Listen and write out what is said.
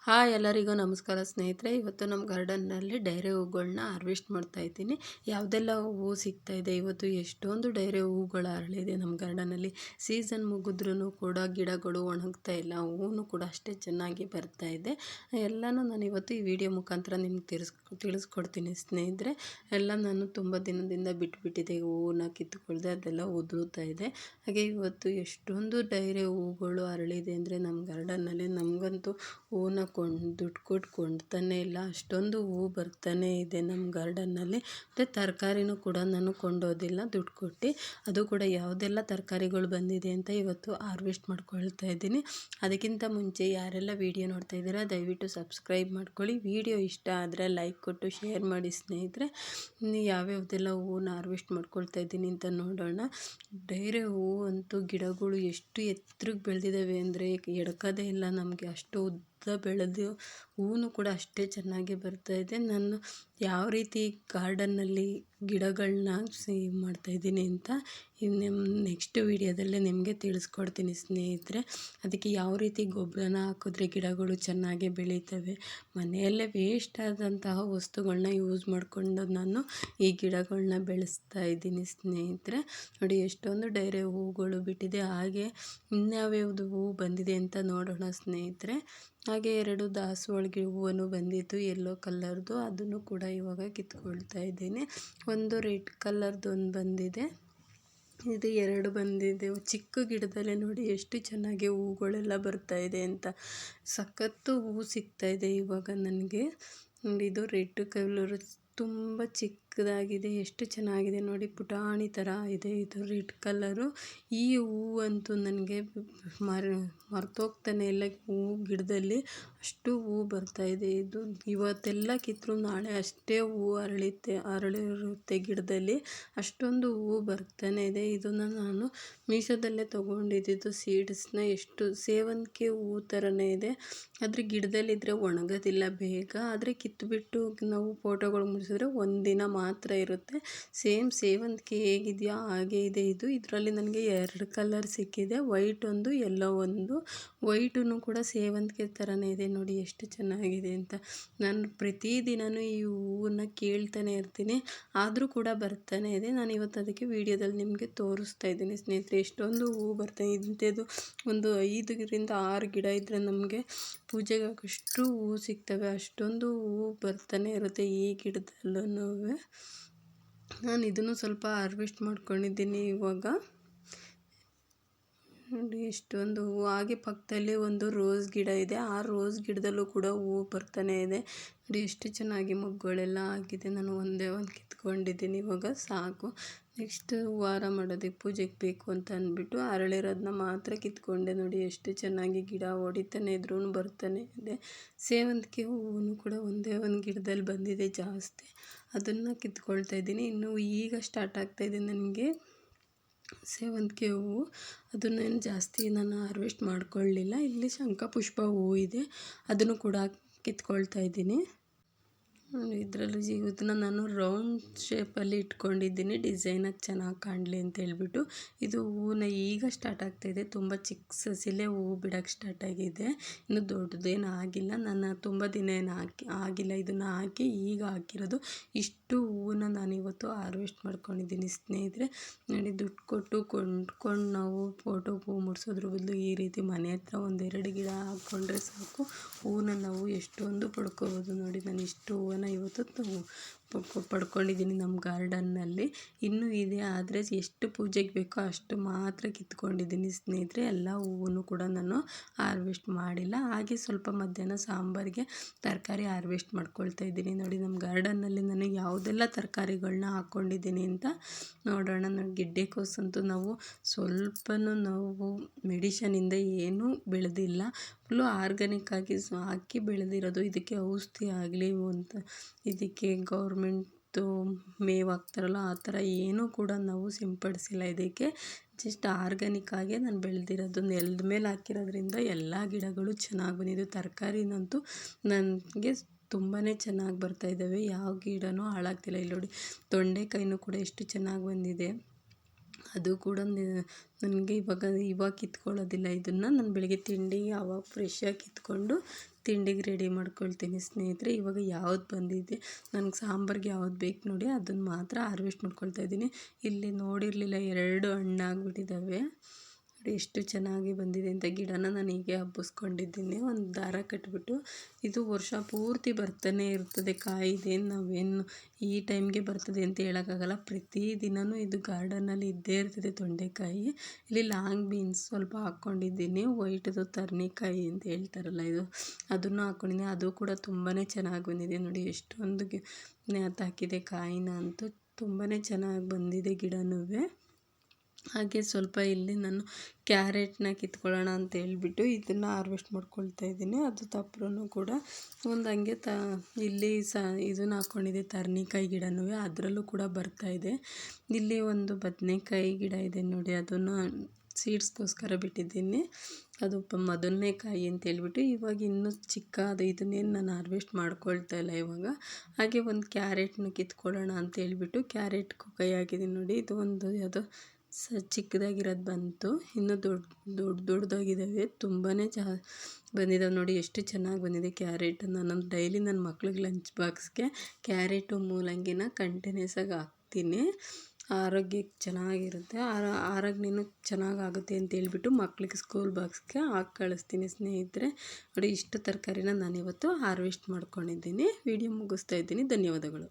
Hi ಎಲ್ಲರಿಗೂ ನಮಸ್ಕಾರ ಸ್ನೇಹಿತರೆ. ಇವತ್ತು ನಮ್ಮ ಗಾರ್ಡನ್ನಲ್ಲಿ ಡೈರೆ ಹೂಗಳನ್ನ ಹಾರ್ವೆಸ್ಟ್ ಮಾಡ್ತಾ ಇದ್ದೀನಿ. ಯಾವುದೆಲ್ಲ ಹೂವು ಸಿಗ್ತಾ ಇದೆ, ಇವತ್ತು ಎಷ್ಟೊಂದು ಡೈರೆ ಹೂಗಳು ಅರಳಿದೆ ನಮ್ಮ ಗಾರ್ಡನಲ್ಲಿ. ಸೀಸನ್ ಮುಗಿದ್ರೂ ಕೂಡ ಗಿಡಗಳು ಒಣಗ್ತಾ ಇಲ್ಲ, ಹೂವು ಕೂಡ ಅಷ್ಟೇ ಚೆನ್ನಾಗಿ ಬರ್ತಾ ಇದೆ. ಎಲ್ಲನೂ ನಾನು ಇವತ್ತು ಈ ವಿಡಿಯೋ ಮುಖಾಂತರ ನಿಮ್ಗೆ ತಿಳಿಸ್ಕೊಡ್ತೀನಿ ಸ್ನೇಹಿತರೆ. ಎಲ್ಲ ನಾನು ತುಂಬ ದಿನದಿಂದ ಬಿಟ್ಟುಬಿಟ್ಟಿದ್ದೆ, ಹೂವನ್ನ ಕಿತ್ತುಕೊಳ್ದೆ ಅದೆಲ್ಲ ಉದುರುತ್ತಾ ಇದೆ. ಹಾಗೆ ಇವತ್ತು ಎಷ್ಟೊಂದು ಡೈರೆ ಹೂಗಳು ಅರಳಿದೆ ಅಂದರೆ ನಮ್ಮ ಗಾರ್ಡನ್ನಲ್ಲಿ. ನಮಗಂತೂ ಹೂವನ್ನ ದುಡ್ಡು ಕೊಟ್ಟು ಕೊಂಡ್ತಾನೆ ಇಲ್ಲ, ಅಷ್ಟೊಂದು ಹೂವು ಬರ್ತಾನೆ ಇದೆ ನಮ್ಮ ಗಾರ್ಡನ್ನಲ್ಲಿ. ಮತ್ತು ತರಕಾರಿನೂ ಕೂಡ ನಾನು ಕೊಂಡೋದಿಲ್ಲ ದುಡ್ಡು ಕೊಟ್ಟು. ಅದು ಕೂಡ ಯಾವುದೆಲ್ಲ ತರಕಾರಿಗಳು ಬಂದಿದೆ ಅಂತ ಇವತ್ತು ಹಾರ್ವೆಸ್ಟ್ ಮಾಡ್ಕೊಳ್ತಾ ಇದ್ದೀನಿ. ಅದಕ್ಕಿಂತ ಮುಂಚೆ ಯಾರೆಲ್ಲ ವಿಡಿಯೋ ನೋಡ್ತಾ ಇದ್ದೀರಾ ದಯವಿಟ್ಟು ಸಬ್ಸ್ಕ್ರೈಬ್ ಮಾಡ್ಕೊಳ್ಳಿ. ವಿಡಿಯೋ ಇಷ್ಟ ಆದರೆ ಲೈಕ್ ಕೊಟ್ಟು ಶೇರ್ ಮಾಡಿ ಸ್ನೇಹಿತರೆ. ಯಾವ್ಯಾವುದೆಲ್ಲ ಹೂವನ್ನ ಹಾರ್ವೆಸ್ಟ್ ಮಾಡ್ಕೊಳ್ತಾ ಇದ್ದೀನಿ ಅಂತ ನೋಡೋಣ. ಡೈರೆ ಹೂವು ಅಂತೂ ಗಿಡಗಳು ಎಷ್ಟು ಎತ್ತರಕ್ಕೆ ಬೆಳೆದಿದ್ದಾವೆ ಅಂದರೆ ಎಡ್ಕೋದೇ ಇಲ್ಲ ನಮಗೆ, ಅಷ್ಟು ಉದ್ದ ಬೆಳೆದು ಹೂವು ಕೂಡ ಅಷ್ಟೇ ಚೆನ್ನಾಗಿ ಬರ್ತಾ ಇದೆ. ನಾನು ಯಾವ ರೀತಿ ಗಾರ್ಡನ್ನಲ್ಲಿ ಗಿಡಗಳನ್ನ ಸೇವ್ ಮಾಡ್ತಾಯಿದ್ದೀನಿ ಅಂತ ನೆಕ್ಸ್ಟ್ ವೀಡಿಯೋದಲ್ಲೇ ನಿಮಗೆ ತಿಳಿಸ್ಕೊಡ್ತೀನಿ ಸ್ನೇಹಿತರೆ. ಅದಕ್ಕೆ ಯಾವ ರೀತಿ ಗೊಬ್ಬರನ ಹಾಕಿದ್ರೆ ಗಿಡಗಳು ಚೆನ್ನಾಗಿ ಬೆಳೀತವೆ, ಮನೆಯಲ್ಲೇ ವೇಸ್ಟ್ ಆದಂತಹ ವಸ್ತುಗಳನ್ನ ಯೂಸ್ ಮಾಡಿಕೊಂಡು ನಾನು ಈ ಗಿಡಗಳನ್ನ ಬೆಳೆಸ್ತಾ ಇದ್ದೀನಿ ಸ್ನೇಹಿತರೆ. ನೋಡಿ ಎಷ್ಟೊಂದು ಡೈರೆ ಹೂಗಳು ಬಿಟ್ಟಿದೆ. ಹಾಗೆ ಇನ್ಯಾವ್ಯಾವುದು ಹೂವು ಬಂದಿದೆ ಅಂತ ನೋಡೋಣ ಸ್ನೇಹಿತರೆ. ಹಾಗೆ 2 ದಾಸವಾಳ ಹೂವನ್ನು ಬಂದಿತ್ತು ಯೆಲ್ಲೋ ಕಲರ್ದು, ಅದನ್ನು ಕೂಡ ಇವಾಗ ಕಿತ್ಕೊಳ್ತಾ ಇದ್ದೀನಿ. ಒಂದು ರೆಡ್ ಕಲರ್ದು ಒಂದು ಬಂದಿದೆ, ಇದು 2 ಬಂದಿದೆ. ಚಿಕ್ಕ ಗಿಡದಲ್ಲೇ ನೋಡಿ ಎಷ್ಟು ಚೆನ್ನಾಗಿ ಹೂಗಳೆಲ್ಲ ಬರ್ತಾ ಇದೆ ಅಂತ. ಸಖತ್ತು ಹೂವು ಸಿಗ್ತಾ ಇದೆ ಇವಾಗ ನನಗೆ. ಇದು ರೆಡ್ ಕಲರು ತುಂಬ ಚಿಕ್ಕದಾಗಿದೆ, ಎಷ್ಟು ಚೆನ್ನಾಗಿದೆ ನೋಡಿ, ಪುಟಾಣಿ ಥರ ಇದೆ ಇದು ರೆಡ್ ಕಲರು. ಈ ಹೂವಂತೂ ನನಗೆ ಮರ್ತೋಗ್ತಾನೆ ಇಲ್ಲ, ಹೂವು ಗಿಡದಲ್ಲಿ ಅಷ್ಟು ಹೂವು ಬರ್ತಾಯಿದೆ. ಇದು ಇವತ್ತೆಲ್ಲ ಕಿತ್ತರೂ ನಾಳೆ ಅಷ್ಟೇ ಹೂವು ಅರಳಿರುತ್ತೆ ಗಿಡದಲ್ಲಿ, ಅಷ್ಟೊಂದು ಹೂವು ಬರ್ತಾನೆ ಇದೆ. ಇದನ್ನು ನಾನು ಮೀಶೋದಲ್ಲೇ ತೊಗೊಂಡಿದ್ದು ಸೀಡ್ಸ್ನ. ಎಷ್ಟು ಸೇವಂತಿಗೆ ಹೂವು ಥರನೇ ಇದೆ, ಆದರೆ ಗಿಡದಲ್ಲಿದ್ದರೆ ಒಣಗೋದಿಲ್ಲ ಬೇಗ. ಆದರೆ ಕಿತ್ತುಬಿಟ್ಟು ನಾವು ಫೋಟೋಗಳು ಮುಡಿಸಿದ್ರೆ ಒಂದಿನ ಮಾತ್ರ ಇರುತ್ತೆ. ಸೇಮ್ ಸೇವಂತಿಗೆ ಹೇಗಿದೆಯೋ ಹಾಗೆ ಇದೆ ಇದು. ಇದರಲ್ಲಿ ನನಗೆ 2 ಕಲರ್ ಸಿಕ್ಕಿದೆ, ವೈಟ್ ಒಂದು ಯೆಲ್ಲೋ ಒಂದು. ವೈಟೂ ಕೂಡ ಸೇವಂತಿಗೆ ಥರನೇ ಇದೆ ನೋಡಿ ಎಷ್ಟು ಚೆನ್ನಾಗಿದೆ ಅಂತ. ನಾನು ಪ್ರತಿದಿನವೂ ಈ ಹೂವನ್ನು ಕೇಳ್ತಾನೆ ಇರ್ತೀನಿ, ಆದರೂ ಕೂಡ ಬರ್ತಾನೆ ಇದೆ. ನಾನು ಇವತ್ತು ಅದಕ್ಕೆ ವೀಡಿಯೋದಲ್ಲಿ ನಿಮಗೆ ತೋರಿಸ್ತಾ ಇದ್ದೀನಿ ಸ್ನೇಹಿತರೆ. ಎಷ್ಟೊಂದು ಹೂವು ಬರ್ತಾನೆ ಇಂಥದ್ದು ಒಂದು 5ರಿಂದ 6 ಗಿಡ ಇದ್ದರೆ ನಮಗೆ ಪೂಜೆಗೆ ಆಗೋಷ್ಟು ಹೂವು ಸಿಗ್ತವೆ, ಅಷ್ಟೊಂದು ಹೂವು ಬರ್ತಾನೆ ಇರುತ್ತೆ ಈ ಗಿಡದಲ್ಲೂ. ನಾನು ಇದನ್ನು ಸ್ವಲ್ಪ ಹಾರ್ವೆಸ್ಟ್ ಮಾಡ್ಕೊಂಡಿದ್ದೀನಿ ಇವಾಗ. ನೋಡಿ ಎಷ್ಟೊಂದು ಹೂವು. ಹಾಗೆ ಪಕ್ಕದಲ್ಲಿ ಒಂದು ರೋಸ್ ಗಿಡ ಇದೆ, ಆ ರೋಸ್ ಗಿಡದಲ್ಲೂ ಕೂಡ ಹೂವು ಬರ್ತಾನೆ ಇದೆ. ನೋಡಿ ಎಷ್ಟು ಚೆನ್ನಾಗಿ ಮೊಗ್ಗುಗಳೆಲ್ಲ ಆಗಿದೆ. ನಾನು ಒಂದೇ ಒಂದು ಕಿತ್ಕೊಂಡಿದ್ದೀನಿ, ಇವಾಗ ಸಾಕು. ನೆಕ್ಸ್ಟ್ ವಾರ ಮಾಡೋದಕ್ಕೆ ಪೂಜೆಗೆ ಬೇಕು ಅಂತ ಅಂದ್ಬಿಟ್ಟು ಅರಳಿರೋದನ್ನ ಮಾತ್ರ ಕಿತ್ಕೊಂಡೆ. ನೋಡಿ ಎಷ್ಟು ಚೆನ್ನಾಗಿ ಗಿಡ ಹೊಡಿತಾನೆ ಇದ್ರೂ ಬರ್ತಾನೆ ಇದೆ. ಸೇವಂತಿಗೆ ಹೂವು ಕೂಡ ಒಂದೇ ಒಂದು ಗಿಡದಲ್ಲಿ ಬಂದಿದೆ ಜಾಸ್ತಿ, ಅದನ್ನು ಕಿತ್ಕೊಳ್ತಾ ಇದ್ದೀನಿ. ಇನ್ನು ಈಗ ಸ್ಟಾರ್ಟ್ ಆಗ್ತಾಯಿದೆ ನನಗೆ ಸೇವಂತಿಗೆ ಹೂವು, ಅದನ್ನೇನು ಜಾಸ್ತಿ ನಾನು ಹಾರ್ವೆಸ್ಟ್ ಮಾಡ್ಕೊಳ್ಳಿಲ್ಲ. ಇಲ್ಲಿ ಶಂಖಪುಷ್ಪ ಹೂವು ಇದೆ, ಅದನ್ನು ಕೂಡ ಕಿತ್ಕೊಳ್ತಾ ಇದ್ದೀನಿ. ಇದರಲ್ಲಿ ಇದನ್ನು ನಾನು ರೌಂಡ್ ಶೇಪಲ್ಲಿ ಇಟ್ಕೊಂಡಿದ್ದೀನಿ, ಡಿಸೈನಾಗಿ ಚೆನ್ನಾಗಿ ಕಾಣಲಿ ಅಂತ ಹೇಳ್ಬಿಟ್ಟು. ಇದು ಹೂವನ್ನ ಈಗ ಸ್ಟಾರ್ಟ್ ಆಗ್ತಾಯಿದೆ, ತುಂಬ ಚಿಕ್ಕ ಸಸಿಲೇ ಹೂವು ಬಿಡೋಕ್ಕೆ ಸ್ಟಾರ್ಟ್ ಆಗಿದೆ, ಇನ್ನು ದೊಡ್ಡದೇನು ಆಗಿಲ್ಲ. ನಾನು ತುಂಬ ದಿನ ಏನು ಆಗಿಲ್ಲ, ಇದನ್ನು ಹಾಕಿ ಈಗ ಹಾಕಿರೋದು. ಇಷ್ಟು ಹೂವನ್ನ ನಾನು ಇವತ್ತು ಹಾರ್ವೆಸ್ಟ್ ಮಾಡ್ಕೊಂಡಿದ್ದೀನಿ ಸ್ನೇಹಿತರೆ. ನೋಡಿ ದುಡ್ಡು ಕೊಟ್ಟು ಕೊಂಡ್ಕೊಂಡು ನಾವು ಫೋಟೋಗೆ ಹೂವು ಮುಡಿಸೋದ್ರ ಬದಲು ಈ ರೀತಿ ಮನೆ ಹತ್ರ 1-2 ಗಿಡ ಹಾಕ್ಕೊಂಡ್ರೆ ಸಾಕು, ಹೂವನ್ನ ನಾವು ಎಷ್ಟೊಂದು ಪಡ್ಕೋಬೋದು. ನೋಡಿ ನಾನು ಇಷ್ಟು ಹೂವನ್ನ ಇವತ್ತು ಪಡ್ಕೊಂಡಿದ್ದೀನಿ ನಮ್ಮ ಗಾರ್ಡನ್ನಲ್ಲಿ. ಇನ್ನೂ ಇದೆ, ಆದರೆ ಎಷ್ಟು ಪೂಜೆಗೆ ಬೇಕೋ ಅಷ್ಟು ಮಾತ್ರ ಕಿತ್ಕೊಂಡಿದ್ದೀನಿ ಸ್ನೇಹಿತರೆ. ಎಲ್ಲ ಹೂವನ್ನು ಕೂಡ ನಾನು ಹಾರ್ವೆಸ್ಟ್ ಮಾಡಿಲ್ಲ. ಹಾಗೆ ಸ್ವಲ್ಪ ಮಧ್ಯಾಹ್ನ ಸಾಂಬಾರಿಗೆ ತರಕಾರಿ ಹಾರ್ವೆಸ್ಟ್ ಮಾಡ್ಕೊಳ್ತಾ ಇದ್ದೀನಿ. ನೋಡಿ ನಮ್ಮ ಗಾರ್ಡನ್ನಲ್ಲಿ ನಾನು ಯಾವುದೆಲ್ಲ ತರಕಾರಿಗಳನ್ನ ಹಾಕ್ಕೊಂಡಿದ್ದೀನಿ ಅಂತ ನೋಡೋಣ. ನೋಡಿ ಗೆಡ್ಡೆಕೋಸಂತೂ ನಾವು ಸ್ವಲ್ಪನೂ ನಾವು ಮೆಡಿಷನಿಂದ ಏನೂ ಬೆಳೆದಿಲ್ಲ, ಫುಲ್ಲು ಆರ್ಗ್ಯಾನಿಕ್ ಆಗಿ ಹಾಕಿ ಬೆಳೆದಿರೋದು. ಇದಕ್ಕೆ ಔಷಧಿ ಆಗಲಿ ಅಂತ ಇದಕ್ಕೆ ಗೌರ್ಮೆಂಟ್ದು ಮೇವು ಹಾಕ್ತಾರಲ್ಲ ಆ ಥರ ಏನೂ ಕೂಡ ನಾವು ಸಿಂಪಡಿಸಿಲ್ಲ. ಇದಕ್ಕೆ ಜಸ್ಟ್ ಆರ್ಗ್ಯಾನಿಕ್ ಆಗೇ ನಾನು ಬೆಳೆದಿರೋದು. ನೆಲದ ಮೇಲೆ ಹಾಕಿರೋದ್ರಿಂದ ಎಲ್ಲ ಗಿಡಗಳು ಚೆನ್ನಾಗಿ ಬಂದಿದ್ದು. ತರಕಾರಿನಂತೂ ನನಗೆ ತುಂಬಾ ಚೆನ್ನಾಗಿ ಬರ್ತಾಯಿದ್ದಾವೆ, ಯಾವ ಗಿಡನೂ ಹಾಳಾಗ್ತಿಲ್ಲ. ಇಲ್ಲಿ ನೋಡಿ ತೊಂಡೆಕಾಯಿನೂ ಕೂಡ ಎಷ್ಟು ಚೆನ್ನಾಗಿ ಬಂದಿದೆ. ಅದು ಕೂಡ ನನಗೆ ಇವಾಗ ಕಿತ್ಕೊಳ್ಳೋದಿಲ್ಲ, ಇದನ್ನು ನಾನು ಬೆಳಗ್ಗೆ ತಿಂಡಿ ಆವಾಗ ಫ್ರೆಶ್ಶಾಗಿ ಕಿತ್ಕೊಂಡು ತಿಂಡಿಗೆ ರೆಡಿ ಮಾಡ್ಕೊಳ್ತೀನಿ ಸ್ನೇಹಿತರೆ. ಇವಾಗ ಯಾವ್ದು ಬಂದಿದೆ ನನಗೆ ಸಾಂಬಾರಿಗೆ ಯಾವ್ದು ಬೇಕು ನೋಡಿ ಅದನ್ನು ಮಾತ್ರ ಹಾರ್ವೆಸ್ಟ್ ಮಾಡ್ಕೊಳ್ತಾ ಇದ್ದೀನಿ. ಇಲ್ಲಿ ನೋಡಿರಲಿಲ್ಲ 2 ಹಣ್ಣಾಗ್ಬಿಟ್ಟಿದ್ದಾವೆ. ನೋಡಿ ಎಷ್ಟು ಚೆನ್ನಾಗಿ ಬಂದಿದೆ ಅಂತ. ಗಿಡನ ನಾನು ಹೀಗೆ ಹಬ್ಬಿಸ್ಕೊಂಡಿದ್ದೀನಿ ಒಂದು ದಾರ ಕಟ್ಬಿಟ್ಟು. ಇದು ವರ್ಷ ಪೂರ್ತಿ ಬರ್ತಾನೆ ಇರ್ತದೆ ಕಾಯಿ. ಇದೇನು ನಾವೇನು ಈ ಟೈಮ್ಗೆ ಬರ್ತದೆ ಅಂತ ಹೇಳೋಕ್ಕಾಗಲ್ಲ. ಪ್ರತಿದಿನವೂ ಇದು ಗಾರ್ಡನಲ್ಲಿ ಇದ್ದೇ ಇರ್ತದೆ ತೊಂಡೆಕಾಯಿ. ಇಲ್ಲಿ ಲಾಂಗ್ ಬೀನ್ಸ್ ಸ್ವಲ್ಪ ಹಾಕ್ಕೊಂಡಿದ್ದೀನಿ. ವೈಟ್ದು ತರ್ನಿಕಾಯಿ ಅಂತ ಹೇಳ್ತಾರಲ್ಲ ಇದು, ಅದನ್ನು ಹಾಕ್ಕೊಂಡಿದ್ದೀನಿ. ಅದು ಕೂಡ ತುಂಬಾ ಚೆನ್ನಾಗಿ ಬಂದಿದೆ ನೋಡಿ. ಎಷ್ಟೊಂದು ನೇತಾಕಿದೆ ಕಾಯಿನ ಅಂತೂ ತುಂಬಾ ಚೆನ್ನಾಗಿ ಬಂದಿದೆ ಗಿಡನೂ. ಹಾಗೆ ಸ್ವಲ್ಪ ಇಲ್ಲಿ ನಾನು ಕ್ಯಾರೆಟ್ನ ಕಿತ್ಕೊಳ್ಳೋಣ ಅಂತ ಹೇಳ್ಬಿಟ್ಟು ಇದನ್ನು ಹಾರ್ವೆಸ್ಟ್ ಮಾಡ್ಕೊಳ್ತಾ ಇದ್ದೀನಿ. ಅದು ತಪ್ಪರೂ ಕೂಡ ಒಂದು ಹಂಗೆ ಇಲ್ಲಿ ಇದನ್ನು ಹಾಕ್ಕೊಂಡಿದ್ದೆ ತರ್ನಿಕಾಯಿ ಗಿಡನೂ, ಅದರಲ್ಲೂ ಕೂಡ ಬರ್ತಾಯಿದೆ. ಇಲ್ಲಿ ಒಂದು ಬದನೆಕಾಯಿ ಗಿಡ ಇದೆ ನೋಡಿ, ಅದನ್ನು ಸೀಡ್ಸ್ಗೋಸ್ಕರ ಬಿಟ್ಟಿದ್ದೀನಿ. ಅದು ಮೊದಲನೇಕಾಯಿ ಅಂತ ಹೇಳ್ಬಿಟ್ಟು ಇವಾಗ ಇನ್ನೂ ಚಿಕ್ಕ ಅದು. ಇದನ್ನೇನು ನಾನು ಹಾರ್ವೆಸ್ಟ್ ಮಾಡ್ಕೊಳ್ತಾ ಇಲ್ಲ ಇವಾಗ. ಹಾಗೆ ಒಂದು ಕ್ಯಾರೆಟ್ನ ಕಿತ್ಕೊಳ್ಳೋಣ ಅಂತ ಹೇಳ್ಬಿಟ್ಟು ಕ್ಯಾರೆಟ್ಗೂ ಕೈ ಹಾಕಿದ್ದೀನಿ ನೋಡಿ. ಇದು ಒಂದು ಯಾವುದೋ ಚಿಕ್ಕದಾಗಿರೋದು ಬಂತು. ಇನ್ನೂ ದೊಡ್ಡದಾಗಿದ್ದಾವೆ. ತುಂಬಾ ಬಂದಿದ್ದಾವೆ ನೋಡಿ. ಎಷ್ಟು ಚೆನ್ನಾಗಿ ಬಂದಿದೆ ಕ್ಯಾರೆಟ್. ನಾನು ಡೈಲಿ ನನ್ನ ಮಕ್ಳಿಗೆ ಲಂಚ್ ಬಾಕ್ಸ್ಗೆ ಕ್ಯಾರೆಟು ಮೂಲಂಗಿನ ಕಂಟಿನ್ಯೂಸ್ ಆಗಿ ಹಾಕ್ತೀನಿ. ಆರೋಗ್ಯಕ್ಕೆ ಚೆನ್ನಾಗಿರುತ್ತೆ, ಆರೋಗ್ಯನೂ ಚೆನ್ನಾಗಾಗುತ್ತೆ ಅಂತ ಹೇಳ್ಬಿಟ್ಟು ಮಕ್ಳಿಗೆ ಸ್ಕೂಲ್ ಬಾಕ್ಸ್ಗೆ ಹಾಕಿ ಕಳಿಸ್ತೀನಿ ಸ್ನೇಹಿತರೆ. ನೋಡಿ ಇಷ್ಟು ತರಕಾರಿನ ನಾನಿವತ್ತು ಹಾರ್ವೆಸ್ಟ್ ಮಾಡ್ಕೊಂಡಿದ್ದೀನಿ. ವಿಡಿಯೋ ಮುಗಿಸ್ತಾ ಇದ್ದೀನಿ. ಧನ್ಯವಾದಗಳು.